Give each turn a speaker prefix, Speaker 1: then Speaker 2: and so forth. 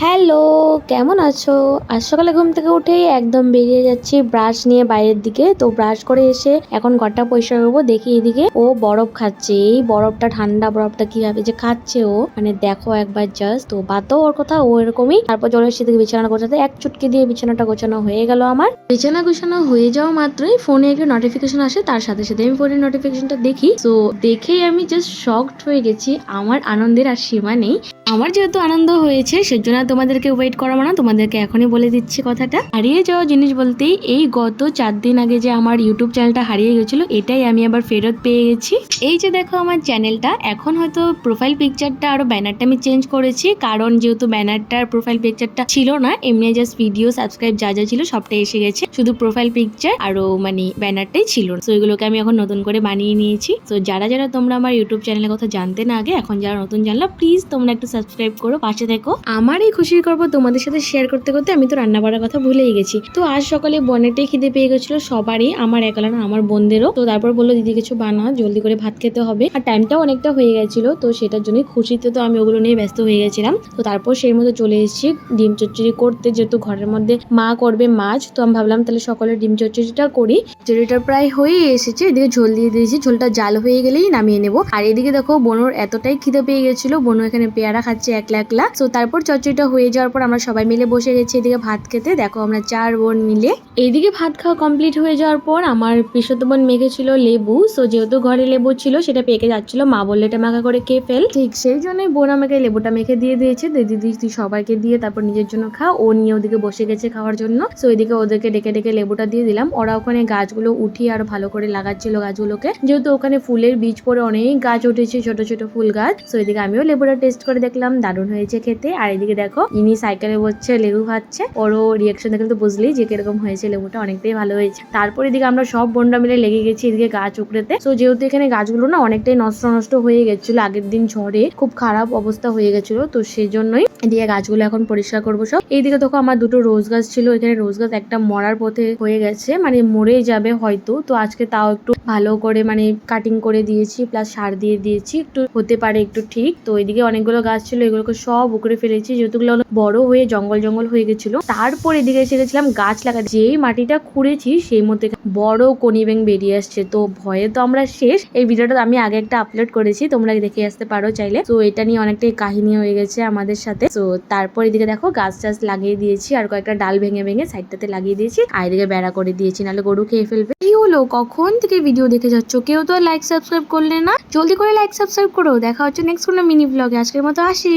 Speaker 1: Hello, কেমন আছো? আজ সকালে ঘুম থেকে উঠেই একদম বেরিয়ে যাচ্ছি ব্রাশ নিয়ে বাইরের দিকে। তো ব্রাশ করে এসে এখন ঘরটা পরিষ্কার করবো। দেখি এদিকে ও বরফ খাচ্ছে। এই বরফটা ঠান্ডা বরফটা কিভাবে যে খাচ্ছে ও, মানে দেখো একবার জাস্ট। তো বাদ দাও ওর কথা, ও এরকমই। তারপর চলে এসে দেখি বিছানা গোছাতে, এক চুটকি দিয়ে বিছানাটা গোছানো হয়ে গেল আমার। বিছানা গোছানো হয়ে যাওয়া মাত্রই ফোনে একটা নোটিফিকেশন আসে, তার সাথে সাথে আমি ফোনের নোটিফিকেশনটা দেখি। তো দেখেই আমি জাস্ট শকড হয়ে গেছি। আমার আনন্দের আর সীমা নেই। আমার যেহেতু আনন্দ হয়েছে সেজন্য তোমাদেরকে ওয়েট করাবো না, তোমাদেরকে এখনই বলে দিচ্ছি কথাটা। হারিয়ে যাওয়া জিনিস বলতেই এই গত 4 দিন আগে যে আমার ইউটিউব চ্যানেলটা হারিয়ে গেছিল, এটাই আমি আবার ফেরত পেয়ে গেছি। এই যে দেখো আমার চ্যানেলটা, এখন হয়তো প্রোফাইল পিকচারটা আরো ব্যানারটা আমি চেঞ্জ করেছি, কারণ যেহেতু ব্যানারটার প্রোফাইল পিকচারটা ছিল না, এমনি জাস্ট ভিডিও সাবস্ক্রাইব যা যা ছিল সবটাই এসে গেছে, শুধু প্রোফাইল পিকচার আরো মানে ব্যানারটাই ছিল। তো এগুলোকে আমি এখন নতুন করে বানিয়ে নিয়েছি। তো যারা যারা তোমরা আমার ইউটিউব চ্যানেলের কথা জানতে না আগে, এখন যারা নতুন জানলা, প্লিজ তোমরা একটু সাবস্ক্রাইব করো, পাশে দেখো। আমার এই খুশির গল্প তোমাদের সাথে শেয়ার করতে করতে আমি তো রান্না বাড়ার কথা ভুলেই গেছি। তো আজ সকালে বনেটেই খিদে পেয়ে গেছিল সবারই, আমার একলা না, আমার বোনদেরও। তো তারপর বললো দিদি কিছু বানা, জলদি করে ভাত খেতে হবে, আর টাইমটাও অনেকটা হয়ে গেছিল। তো সেটার জন্যই খুশিতে তো আমি ওগুলো নিয়ে ব্যস্ত হয়ে গেছিলাম। তো তারপর সেই মতো চলে এসেছি ডিম চচ্চড়ি করতে, যেহেতু ঘরের মধ্যে মা করবে মাছ, তো আমি ভাবলাম তাহলে সকালে ডিম চচ্চড়িটা করি। চচ্চড়িটা প্রায় হয়ে এসেছে, এদিকে ঝোল দিয়ে দিয়েছি, ঝোলটা জাল হয়ে গেলেই নামিয়ে নেবো। আর এদিকে দেখো বোনোর এতটাই খিদে পেয়ে গেছিল, বোনো এখানে পেয়ারা খাচ্ছে একলা একলা। তো তারপর চচ্চড়িটা হয়ে যাওয়ার পর আমরা সবাই মিলে বসে গেছি এদিকে ভাত খেতে। দেখো আমরা 4 বোন মিলে এইদিকে ভাত খাওয়া কমপ্লিট হয়ে যাওয়ার পর আমার পিসত বোন মেখেছিল লেবু। সো যেহেতু ঘরে লেবু ছিল সেটা পেকে যাচ্ছিল, মা বললে এটা মাখা করে খেয়ে ফেল। ঠিক সেই জন্যই বোন আমাকে লেবুটা মেখে দিয়ে দিয়েছে। দিদি তুই সবাইকে দিয়ে তারপর নিজের জন্য খা। ও নিয়ে ওদিকে বসে গেছে খাওয়ার জন্য। সো এদিকে ওদেরকে ডেকে ডেকে লেবুটা দিয়ে দিলাম। ওরা ওখানে গাছগুলো উঠিয়ে আরো ভালো করে লাগাচ্ছিল গাছগুলোকে, যেহেতু ওখানে ফুলের বীজ পরে অনেক গাছ উঠেছে, ছোট ছোট ফুল গাছ। সো এদিকে আমিও লেবুটা টেস্ট করে দেখলাম, দারুণ হয়েছে খেতে। আর এদিকে দেখো ইনি সাইকেলে বসছে, লেবু খাচ্ছে। ওরও রিয়াকশন দেখলে তো বুঝলেই যে কিরকম হয়েছে, লেবুটা অনেকটাই ভালো হয়েছে। তারপর এদিকে আমরা সব বোনরা মিলে লেগে গেছি এদিকে গাছ উকড়েতে। তো যেহেতু এখানে গাছগুলো না অনেকটাই নষ্ট নষ্ট হয়ে গেছিল, আগের দিন ঝড়ে খুব খারাপ অবস্থা হয়ে গেছিল, তো সেই জন্যই এদিকে গাছগুলো এখন পরিষ্কার করবো সব। এইদিকে দেখো আমার দুটো রোজ গাছ ছিল, এখানে রোজ গাছ একটা মরার পথে হয়ে গেছে, মানে মরে যাবে হয়তো। তো আজকে তাও একটু ভালো করে মানে কাটিং করে দিয়েছি, প্লাস সার দিয়ে দিয়েছি, একটু হতে পারে একটু ঠিক। তো এদিকে অনেকগুলো গাছ ছিল, এগুলোকে সব উপরে ফেলেছি, যেহেতু বড় হয়ে জঙ্গল জঙ্গল হয়ে গেছিল। তারপর এদিকে এসে গেছিলাম গাছ লাগাতে, যেই মাটিটা খুঁড়েছি সেই মধ্যে বড় কনিব্যাং বেরিয়ে আসছে। তো ভয়ে তো আমরা শেষ। এই ভিডিওটা আমি আগে একটা আপলোড করেছি, তোমরা দেখে আসতে পারো চাইলে। তো এটা নিয়ে অনেকটাই কাহিনী হয়ে গেছে আমাদের সাথে। তো তারপর এদিকে দেখো গাছ টাছ লাগিয়ে দিয়েছি, আর কয়েকটা ডাল ভেঙে ভেঙে সাইডটাতে লাগিয়ে দিয়েছি, আর এদিকে বেড়া করে দিয়েছি, নাহলে গরু খেয়ে ফেলবে। কি হলো, কখন থেকে ভিডিও দেখে যাচ্ছ, কেউ তো লাইক সাবস্ক্রাইব করলে না? জলদি করে লাইক সাবস্ক্রাইব করো। দেখা হচ্ছে নেক্সট কোনো মিনি ব্লগে। আজকের মতো আসি।